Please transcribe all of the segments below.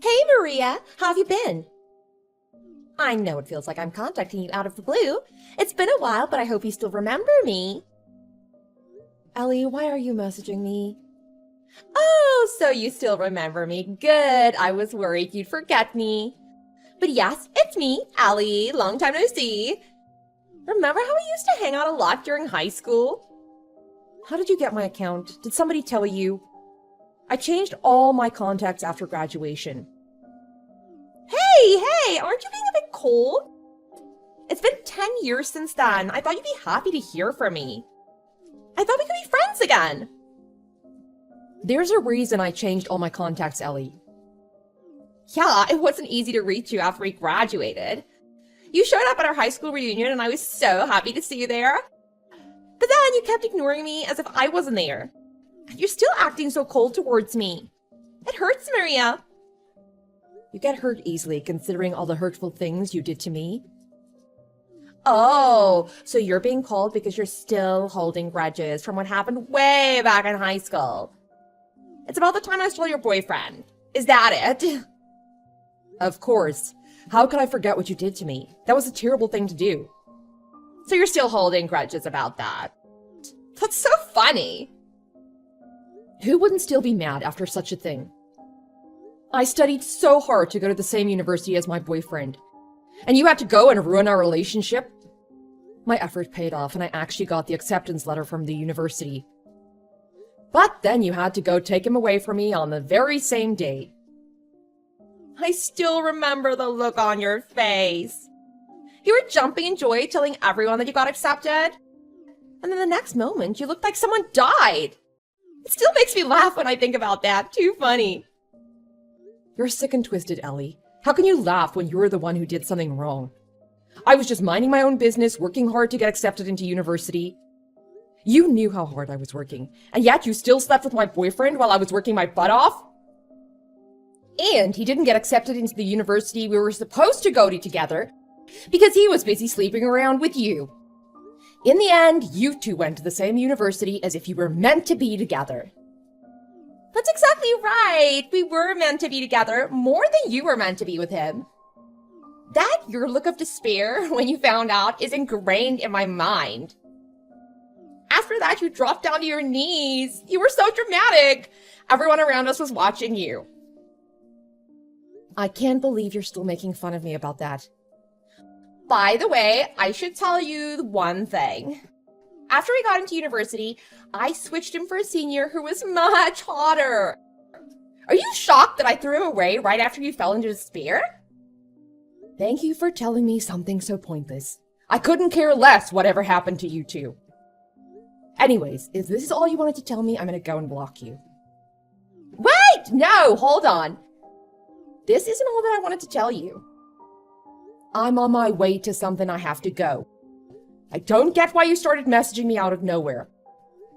Hey Maria, how have you been? I know it feels like I'm contacting you out of the blue. It's been a while, but I hope you still remember me. Ellie, why are you messaging me? Oh, so you still remember me. Good. I was worried you'd forget me. But yes, it's me, Ellie. Long time no see. Remember how we used to hang out a lot during high school? How did you get my account? Did somebody tell you? I changed all my contacts after graduation. Hey, aren't you being a bit cold? It's been 10 years since then. I thought you'd be happy to hear from me. I thought we could be friends again. There's a reason I changed all my contacts, Ellie. Yeah, it wasn't easy to reach you after we graduated. You showed up at our high school reunion and I was so happy to see you there. But then you kept ignoring me as if I wasn't there. You're still acting so cold towards me. It hurts, Maria. You get hurt easily considering all the hurtful things you did to me. Oh, so you're being cold because you're still holding grudges from what happened way back in high school. It's about the time I stole your boyfriend. Is that it? Of course. How could I forget what you did to me? That was a terrible thing to do. So you're still holding grudges about that? That's so funny. Who wouldn't still be mad after such a thing? I studied so hard to go to the same university as my boyfriend. And you had to go and ruin our relationship? My effort paid off and I actually got the acceptance letter from the university. But then you had to go take him away from me on the very same day. I still remember the look on your face. You were jumping in joy telling everyone that you got accepted. And then the next moment, you looked like someone died. It still makes me laugh when I think about that. Too funny. You're sick and twisted, Ellie. How can you laugh when you're the one who did something wrong? I was just minding my own business, working hard to get accepted into university. You knew how hard I was working, and yet you still slept with my boyfriend while I was working my butt off? And he didn't get accepted into the university we were supposed to go to together because he was busy sleeping around with you. In the end, you two went to the same university as if you were meant to be together. That's exactly right. We were meant to be together more than you were meant to be with him. That your look of despair when you found out is ingrained in my mind. After that, you dropped down to your knees. You were so dramatic. Everyone around us was watching you. I can't believe you're still making fun of me about that. By the way, I should tell you one thing. After we got into university, I switched him for a senior who was much hotter. Are you shocked that I threw him away right after you fell into despair? Thank you for telling me something so pointless. I couldn't care less whatever happened to you two. Anyways, if this is all you wanted to tell me, I'm gonna go and block you. Wait! No, hold on. This isn't all that I wanted to tell you. I'm on my way to something I have to go. I don't get why you started messaging me out of nowhere.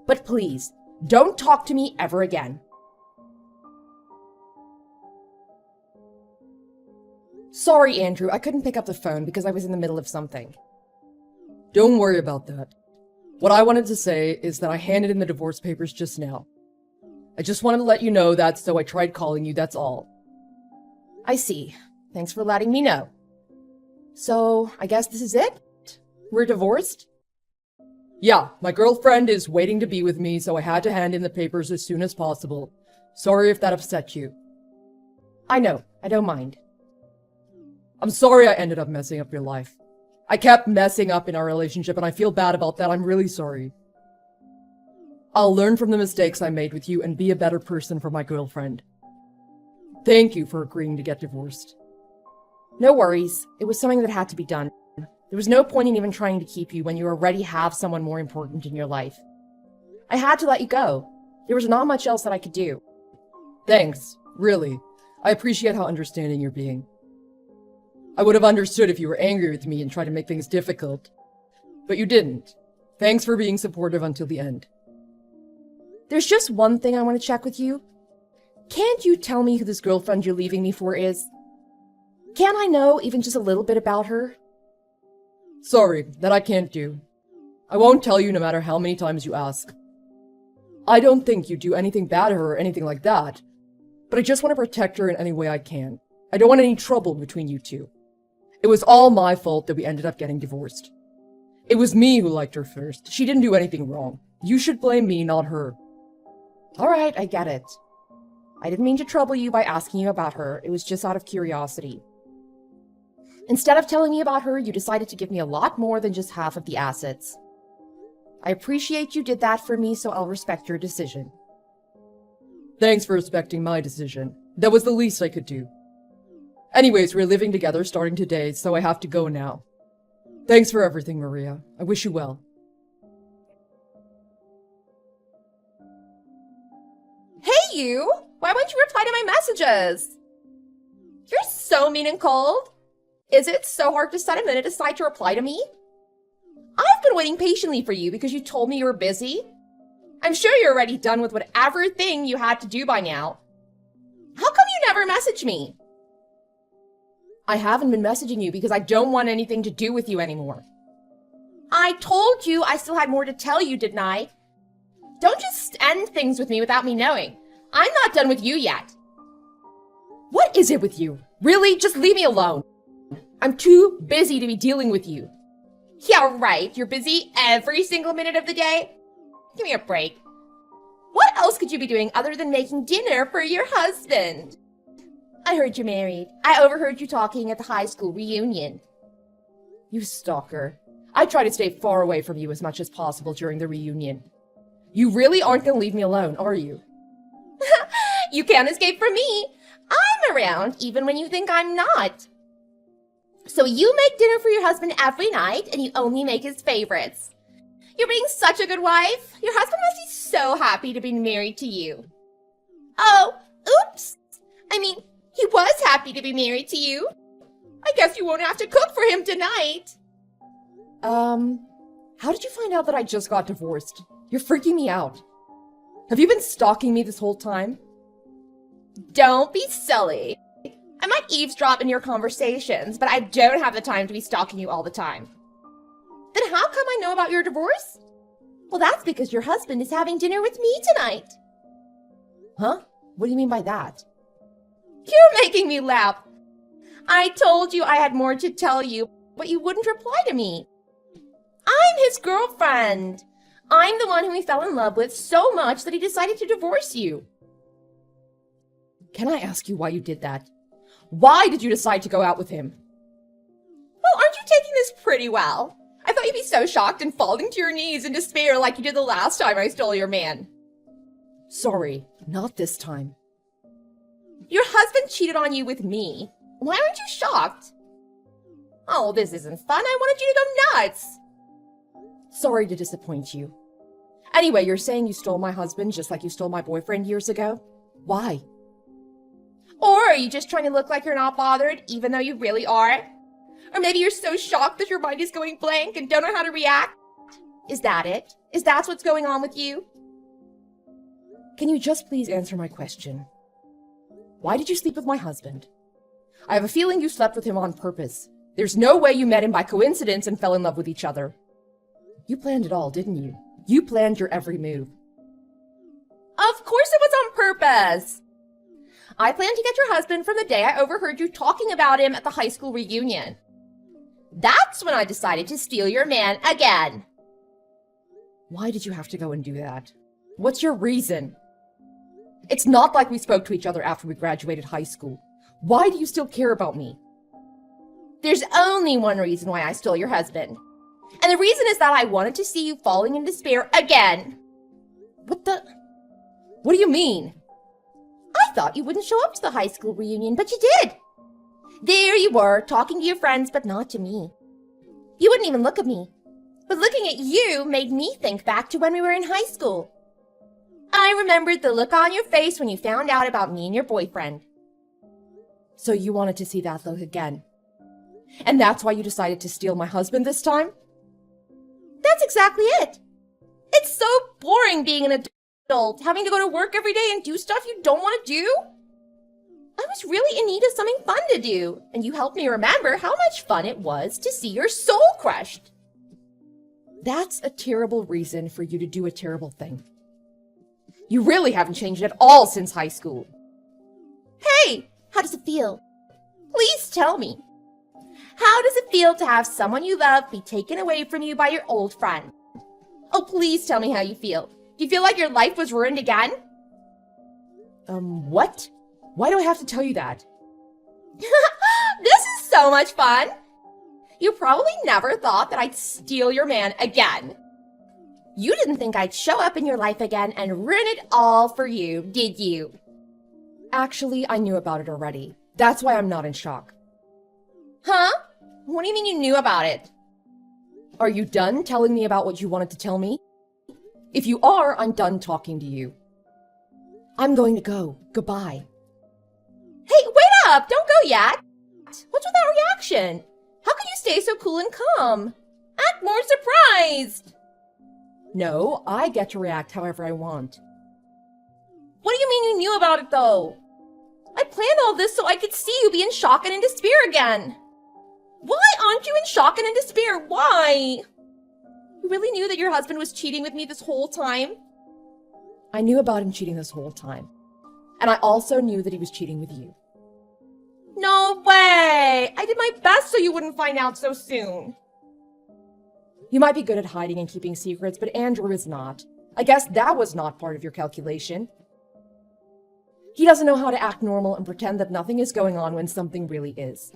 But please, don't talk to me ever again. Sorry, Andrew, I couldn't pick up the phone because I was in the middle of something. Don't worry about that. What I wanted to say is that I handed in the divorce papers just now. I just wanted to let you know that, so I tried calling you, that's all. I see. Thanks for letting me know. So, I guess this is it? We're divorced? Yeah, my girlfriend is waiting to be with me, so I had to hand in the papers as soon as possible. Sorry if that upset you. I know, I don't mind. I'm sorry I ended up messing up your life. I kept messing up in our relationship and I feel bad about that. I'm really sorry. I'll learn from the mistakes I made with you and be a better person for my girlfriend. Thank you for agreeing to get divorced. No worries. It was something that had to be done. There was no point in even trying to keep you when you already have someone more important in your life. I had to let you go. There was not much else that I could do. Thanks. Really. I appreciate how understanding you're being. I would have understood if you were angry with me and tried to make things difficult. But you didn't. Thanks for being supportive until the end. There's just one thing I want to check with you. Can't you tell me who this girlfriend you're leaving me for is? Can I know even just a little bit about her? Sorry, that I can't do. I won't tell you no matter how many times you ask. I don't think you do anything bad to her or anything like that. but I just want to protect her in any way I can. I don't want any trouble between you two. It was all my fault that we ended up getting divorced. It was me who liked her first. She didn't do anything wrong. You should blame me, not her. Alright, I get it. I didn't mean to trouble you by asking you about her. It was just out of curiosity. Instead of telling me about her, you decided to give me a lot more than just half of the assets. I appreciate you did that for me, so I'll respect your decision. Thanks for respecting my decision. That was the least I could do. Anyways, we're living together starting today, so I have to go now. Thanks for everything, Maria. I wish you well. Hey, you! Why won't you reply to my messages? You're so mean and cold. Is it so hard to set a minute aside to reply to me? I've been waiting patiently for you because you told me you were busy. I'm sure you're already done with whatever thing you had to do by now. How come you never message me? I haven't been messaging you because I don't want anything to do with you anymore. I told you I still had more to tell you, didn't I? Don't just end things with me without me knowing. I'm not done with you yet. What is it with you? Really? Just leave me alone. I'm too busy to be dealing with you. Yeah, right. You're busy every single minute of the day. Give me a break. What else could you be doing other than making dinner for your husband? I heard you're married. I overheard you talking at the high school reunion. You stalker. I try to stay far away from you as much as possible during the reunion. You really aren't going to leave me alone, are you? You can't escape from me. I'm around even when you think I'm not. So you make dinner for your husband every night and you only make his favorites. You're being such a good wife. Your husband must be so happy to be married to you. Oh, oops. I mean, he was happy to be married to you. I guess you won't have to cook for him tonight. How did you find out that I just got divorced? You're freaking me out. Have you been stalking me this whole time? Don't be silly. I might eavesdrop in your conversations, but I don't have the time to be stalking you all the time. Then how come I know about your divorce? Well, that's because your husband is having dinner with me tonight. Huh? What do you mean by that? You're making me laugh. I told you I had more to tell you, but you wouldn't reply to me. I'm his girlfriend. I'm the one who he fell in love with so much that he decided to divorce you. Can I ask you why you did that? Why did you decide to go out with him? Well, aren't you taking this pretty well? I thought you'd be so shocked and falling to your knees in despair like you did the last time I stole your man. Sorry, not this time. Your husband cheated on you with me. Why aren't you shocked? Oh, this isn't fun. I wanted you to go nuts. Sorry to disappoint you. Anyway, you're saying you stole my husband just like you stole my boyfriend years ago? Why? Or are you just trying to look like you're not bothered, even though you really are? Or maybe you're so shocked that your mind is going blank and don't know how to react? Is that it? Is that what's going on with you? Can you just please answer my question? Why did you sleep with my husband? I have a feeling you slept with him on purpose. There's no way you met him by coincidence and fell in love with each other. You planned it all, didn't you? You planned your every move. Of course it was on purpose. I planned to get your husband from the day I overheard you talking about him at the high school reunion. That's when I decided to steal your man again. Why did you have to go and do that? What's your reason? It's not like we spoke to each other after we graduated high school. Why do you still care about me? There's only one reason why I stole your husband. And the reason is that I wanted to see you falling in despair again. What do you mean? I thought you wouldn't show up to the high school reunion, but you did. There you were, talking to your friends, but not to me. You wouldn't even look at me. But looking at you made me think back to when we were in high school. I remembered the look on your face when you found out about me and your boyfriend. So you wanted to see that look again? And that's why you decided to steal my husband this time? That's exactly it. It's so boring being an adult, having to go to work every day and do stuff you don't want to do. I was really in need of something fun to do, and you helped me remember how much fun it was to see your soul crushed. That's a terrible reason for you to do a terrible thing. You really haven't changed at all since high school. Hey, how does it feel? Please tell me. How does it feel to have someone you love be taken away from you by your old friend? Oh, please tell me how you feel. Do you feel like your life was ruined again? What? Why do I have to tell you that? This is so much fun. You probably never thought that I'd steal your man again. You didn't think I'd show up in your life again and ruin it all for you, did you? Actually, I knew about it already. That's why I'm not in shock. Huh? What do you mean you knew about it? Are you done telling me about what you wanted to tell me? If you are, I'm done talking to you. I'm going to go. Goodbye. Hey, wait up! Don't go yet! What's with that reaction? How can you stay so cool and calm? Act more surprised! No, I get to react however I want. What do you mean you knew about it, though? I planned all this so I could see you be in shock and in despair again. Why aren't you in shock and in despair? Why? You really knew that your husband was cheating with me this whole time? I knew about him cheating this whole time. And I also knew that he was cheating with you. No way! I did my best so you wouldn't find out so soon. You might be good at hiding and keeping secrets, but Andrew is not. I guess that was not part of your calculation. He doesn't know how to act normal and pretend that nothing is going on when something really is.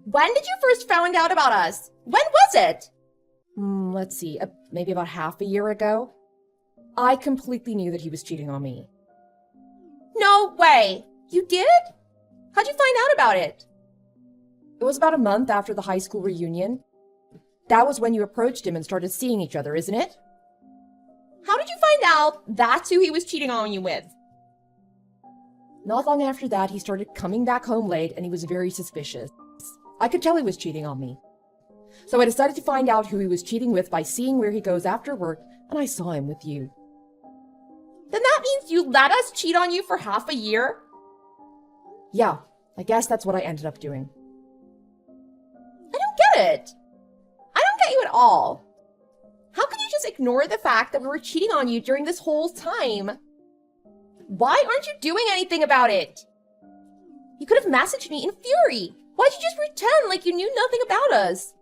When did you first find out about us? When was it? Let's see, maybe about half a year ago. I completely knew that he was cheating on me. No way! You did? How'd you find out about it? It was about a month after the high school reunion. That was when you approached him and started seeing each other, isn't it? How did you find out that's who he was cheating on you with? Not long after that, he started coming back home late and he was very suspicious. I could tell he was cheating on me. So I decided to find out who he was cheating with by seeing where he goes after work, and I saw him with you. Then that means you let us cheat on you for half a year? Yeah, I guess that's what I ended up doing. I don't get it. I don't get you at all. How can you just ignore the fact that we were cheating on you during this whole time? Why aren't you doing anything about it? You could have messaged me in fury. Why'd you just pretend like you knew nothing about us?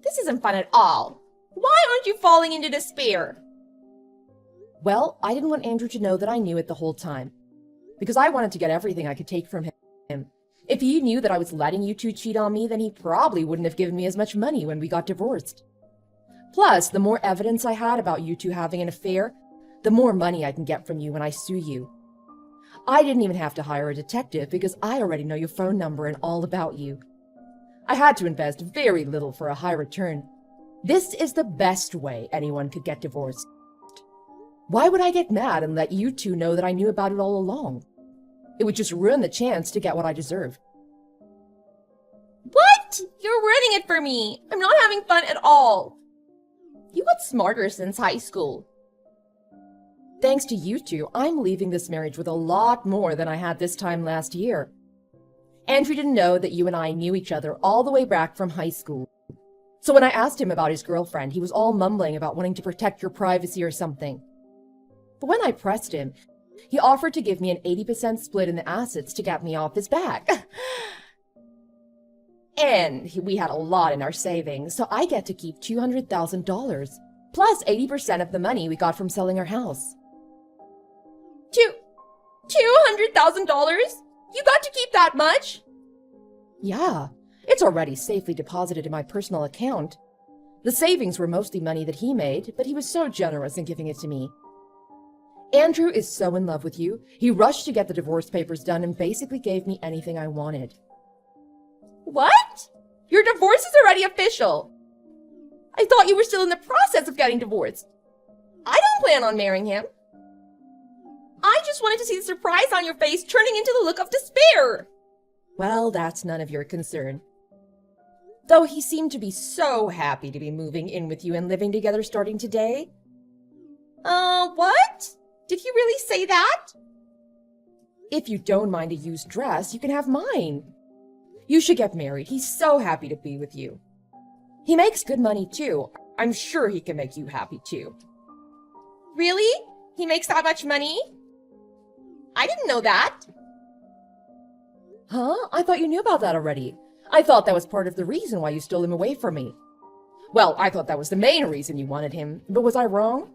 This isn't fun at all. Why aren't you falling into despair? Well, I didn't want Andrew to know that I knew it the whole time. Because I wanted to get everything I could take from him. If he knew that I was letting you two cheat on me, then he probably wouldn't have given me as much money when we got divorced. Plus, the more evidence I had about you two having an affair, the more money I can get from you when I sue you. I didn't even have to hire a detective because I already know your phone number and all about you. I had to invest very little for a high return. This is the best way anyone could get divorced. Why would I get mad and let you two know that I knew about it all along? It would just ruin the chance to get what I deserve. What? You're ruining it for me. I'm not having fun at all. You got smarter since high school. Thanks to you two, I'm leaving this marriage with a lot more than I had this time last year. Andrew didn't know that you and I knew each other all the way back from high school. So when I asked him about his girlfriend, he was all mumbling about wanting to protect your privacy or something. But when I pressed him, he offered to give me an 80% split in the assets to get me off his back. And we had a lot in our savings, so I get to keep $200,000, plus 80% of the money we got from selling our house. $200,000? You got to keep that much? Yeah, it's already safely deposited in my personal account. The savings were mostly money that he made, but he was so generous in giving it to me. Andrew is so in love with you, he rushed to get the divorce papers done and basically gave me anything I wanted. What? Your divorce is already official. I thought you were still in the process of getting divorced. I don't plan on marrying him. I just wanted to see the surprise on your face turning into the look of despair. Well, that's none of your concern. Though he seemed to be so happy to be moving in with you and living together starting today. What? Did he really say that? If you don't mind a used dress, you can have mine. You should get married. He's so happy to be with you. He makes good money too. I'm sure he can make you happy too. Really? He makes that much money? I didn't know that. Huh? I thought you knew about that already. I thought that was part of the reason why you stole him away from me. Well, I thought that was the main reason you wanted him, but was I wrong?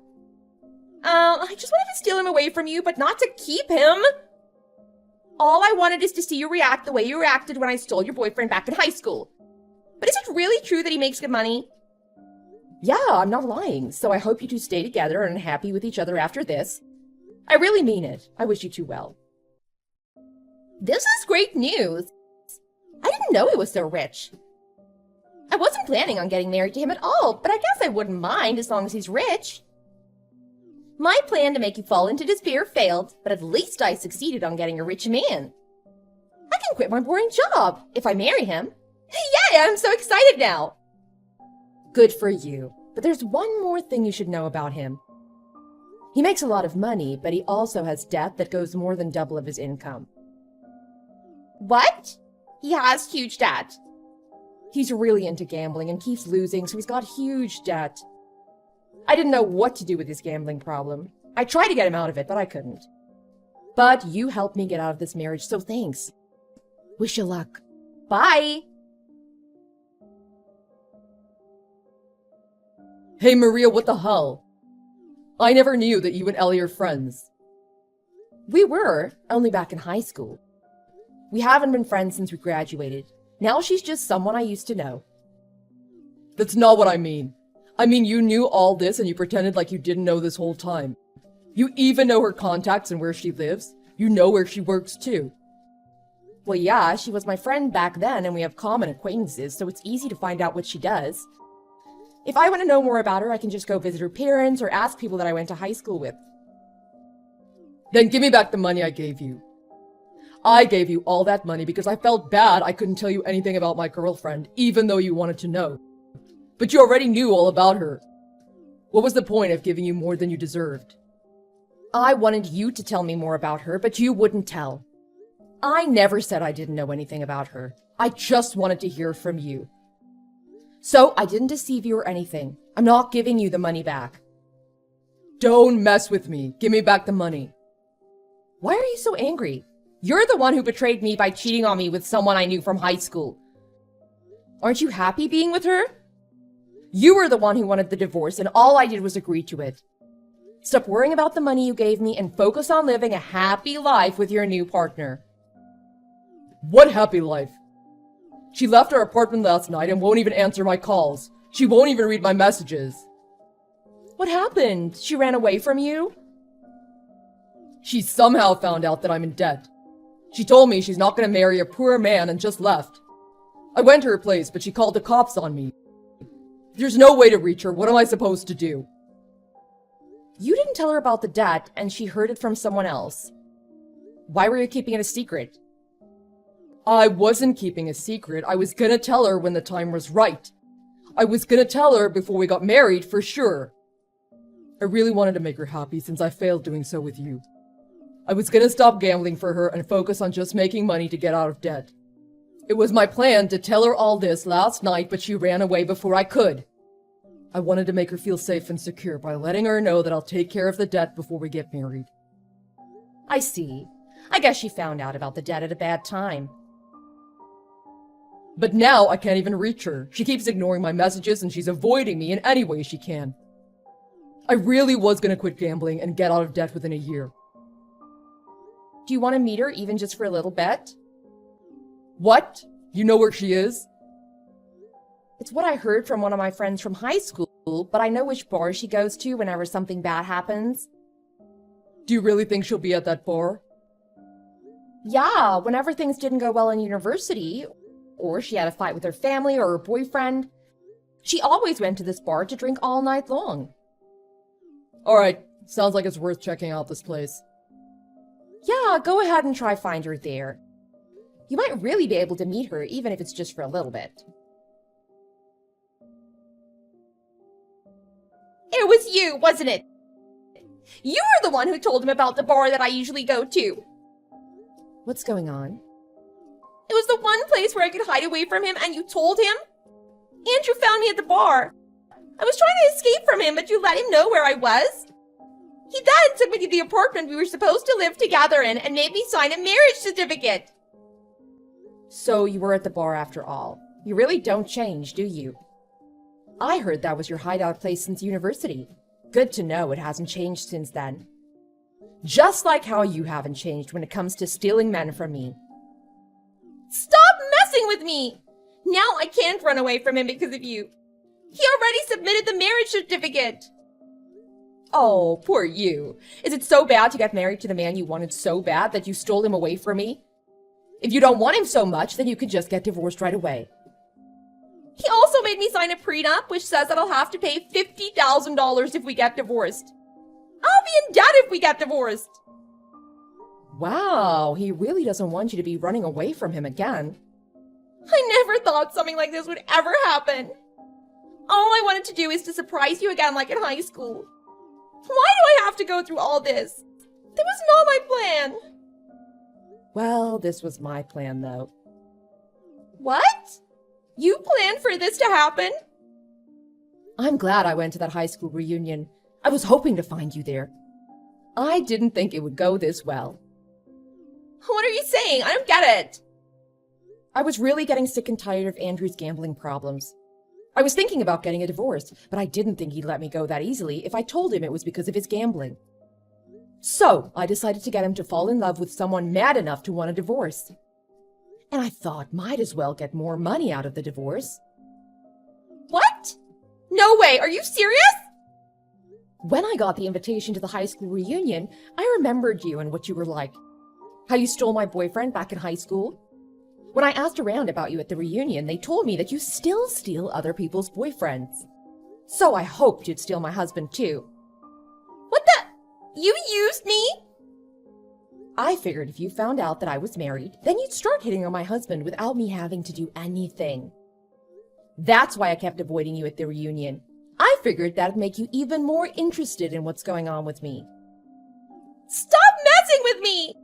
I just wanted to steal him away from you, but not to keep him. All I wanted is to see you react the way you reacted when I stole your boyfriend back in high school. But is it really true that he makes good money? Yeah, I'm not lying, so I hope you two stay together and happy with each other after this. I really mean it. I wish you two well. This is great news. I didn't know he was so rich. I wasn't planning on getting married to him at all, but I guess I wouldn't mind as long as he's rich. My plan to make you fall into despair failed, but at least I succeeded on getting a rich man. I can quit my boring job if I marry him. Yay, I'm so excited now. Good for you. But there's one more thing you should know about him. He makes a lot of money, but he also has debt that goes more than double of his income. What? He has huge debt. He's really into gambling and keeps losing, so he's got huge debt. I didn't know what to do with his gambling problem. I tried to get him out of it, but I couldn't. But you helped me get out of this marriage, so thanks. Wish you luck. Bye. Hey Maria, what the hell? I never knew that you and Ellie are friends. We were, only back in high school. We haven't been friends since we graduated. Now she's just someone I used to know. That's not what I mean. I mean, you knew all this and you pretended like you didn't know this whole time. You even know her contacts and where she lives. You know where she works too. Well, yeah, she was my friend back then and we have common acquaintances, so it's easy to find out what she does. If I want to know more about her, I can just go visit her parents or ask people that I went to high school with. Then give me back the money I gave you. I gave you all that money because I felt bad I couldn't tell you anything about my girlfriend, even though you wanted to know. But you already knew all about her. What was the point of giving you more than you deserved? I wanted you to tell me more about her, but you wouldn't tell. I never said I didn't know anything about her. I just wanted to hear from you. So I didn't deceive you or anything. I'm not giving you the money back. Don't mess with me. Give me back the money. Why are you so angry? You're the one who betrayed me by cheating on me with someone I knew from high school. Aren't you happy being with her? You were the one who wanted the divorce, and all I did was agree to it. Stop worrying about the money you gave me and focus on living a happy life with your new partner. What happy life? She left our apartment last night and won't even answer my calls. She won't even read my messages. What happened? She ran away from you? She somehow found out that I'm in debt. She told me she's not going to marry a poor man and just left. I went to her place, but she called the cops on me. If there's no way to reach her, what am I supposed to do? You didn't tell her about the debt, and she heard it from someone else. Why were you keeping it a secret? I wasn't keeping a secret. I was gonna tell her when the time was right. I was gonna tell her before we got married, for sure. I really wanted to make her happy since I failed doing so with you. I was gonna stop gambling for her and focus on just making money to get out of debt. It was my plan to tell her all this last night, but she ran away before I could. I wanted to make her feel safe and secure by letting her know that I'll take care of the debt before we get married. I see. I guess she found out about the debt at a bad time. But now I can't even reach her. She keeps ignoring my messages and she's avoiding me in any way she can. I really was gonna quit gambling and get out of debt within a year. Do you want to meet her even just for a little bit? What? You know where she is? It's what I heard from one of my friends from high school, but I know which bar she goes to whenever something bad happens. Do you really think she'll be at that bar? Yeah, whenever things didn't go well in university, or she had a fight with her family or her boyfriend, she always went to this bar to drink all night long. Alright, sounds like it's worth checking out this place. Yeah, go ahead and try find her there. You might really be able to meet her, even if it's just for a little bit. It was you, wasn't it? You were the one who told him about the bar that I usually go to. What's going on? It was the one place where I could hide away from him, and you told him? Andrew found me at the bar. I was trying to escape from him, but you let him know where I was. He then took me to the apartment we were supposed to live together in and made me sign a marriage certificate. So you were at the bar after all. You really don't change, do you? I heard that was your hideout place since university. Good to know it hasn't changed since then. Just like how you haven't changed when it comes to stealing men from me. Stop messing with me! Now I can't run away from him because of you. He already submitted the marriage certificate. Oh, poor you. Is it so bad to get married to the man you wanted so bad that you stole him away from me? If you don't want him so much, then you could just get divorced right away. He also made me sign a prenup, which says that I'll have to pay $50,000 if we get divorced. I'll be in debt if we get divorced. Wow, he really doesn't want you to be running away from him again. I never thought something like this would ever happen. All I wanted to do is to surprise you again like in high school. Why do I have to go through all this? That was not my plan. Well, this was my plan, though. What? You planned for this to happen? I'm glad I went to that high school reunion. I was hoping to find you there. I didn't think it would go this well. What are you saying? I don't get it. I was really getting sick and tired of Andrew's gambling problems. I was thinking about getting a divorce, but I didn't think he'd let me go that easily if I told him it was because of his gambling. So I decided to get him to fall in love with someone mad enough to want a divorce. And I thought might as well get more money out of the divorce. What? No way, are you serious? When I got the invitation to the high school reunion, I remembered you and what you were like. How you stole my boyfriend back in high school. When I asked around about you at the reunion, they told me that you still steal other people's boyfriends. So I hoped you'd steal my husband too. What the? You used me? I figured if you found out that I was married, then you'd start hitting on my husband without me having to do anything. That's why I kept avoiding you at the reunion. I figured that'd make you even more interested in what's going on with me. Stop messing with me!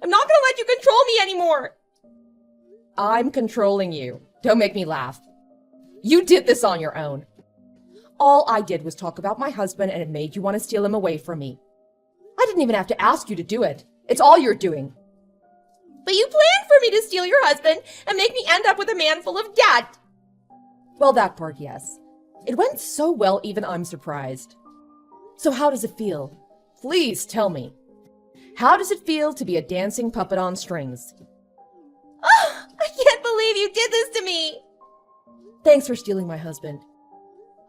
I'm not gonna let you control me anymore! I'm controlling you. Don't make me laugh. You did this on your own. All I did was talk about my husband and it made you want to steal him away from me. I didn't even have to ask you to do it. It's all you're doing. But you planned for me to steal your husband and make me end up with a man full of debt. Well, that part, yes. It went so well, even I'm surprised. So how does it feel? Please tell me. How does it feel to be a dancing puppet on strings? Oh, I can't believe you did this to me. Thanks for stealing my husband.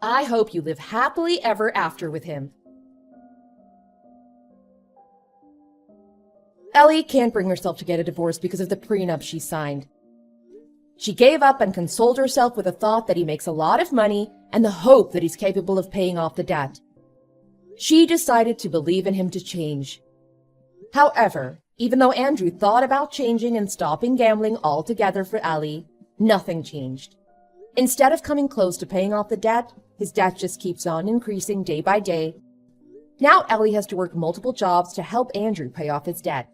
I hope you live happily ever after with him. Ellie can't bring herself to get a divorce because of the prenup she signed. She gave up and consoled herself with the thought that he makes a lot of money and the hope that he's capable of paying off the debt. She decided to believe in him to change. However, even though Andrew thought about changing and stopping gambling altogether for Ellie, nothing changed. Instead of coming close to paying off the debt, his debt just keeps on increasing day by day. Now Ellie has to work multiple jobs to help Andrew pay off his debt.